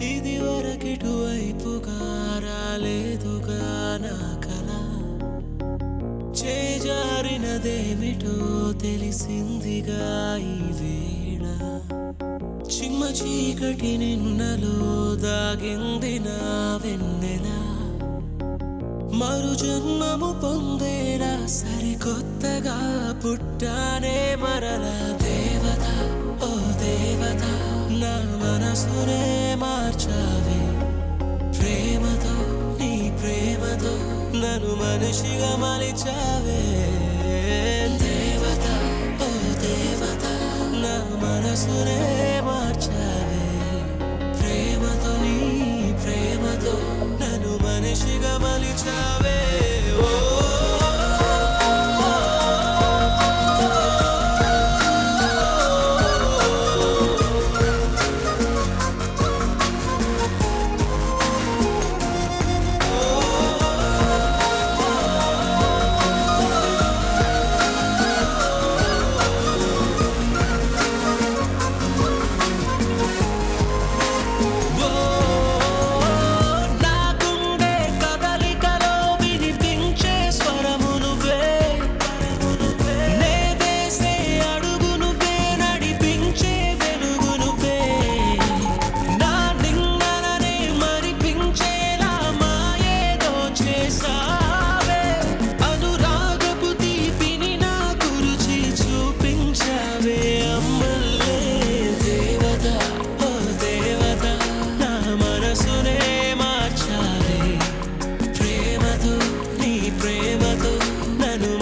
ఇది వరకిటువైపుగా రాలేదుగా నా కల చేజారినదేమిటో తెలిసిందిగా ఈ వేళ చిమ్మ చీకటి నిన్నలో దాగింది నా వెన్నెల మరు జన్మము పొందేలా సరికొత్తగా పుట్టానే మరల దేవత ఓ దేవత నా మనసునే మార్చావే ప్రేమతో నీ ప్రేమతో నన్ను మనిషిగా మలిచావే దేవత ఓ దేవత నా మనసునే మార్చావే ప్రేమతో నీ ప్రేమతో నన్ను మనిషిగా మలిచావే ఓ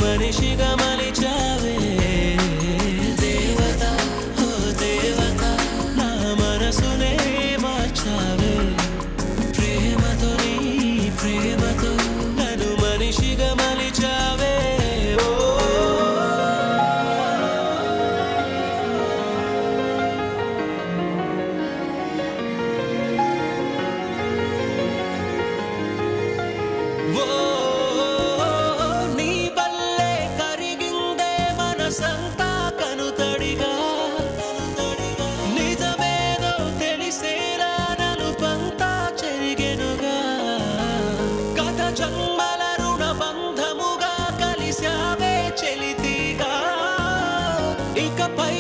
మనిషిగా మలిచావే దేవత ఓ దేవత నా మనసునే మార్చావే ప్రేమతో నీ ప్రేమతో నన్ను మనిషిగా మలిచావే ఓ సంతా కనుతడిగా నిజమేదో తెలిసేలా నలుపంతా చెరిగెనుగా గత జన్మల రుణ బంధముగా కలిశావే చెలితిగా ఇకపై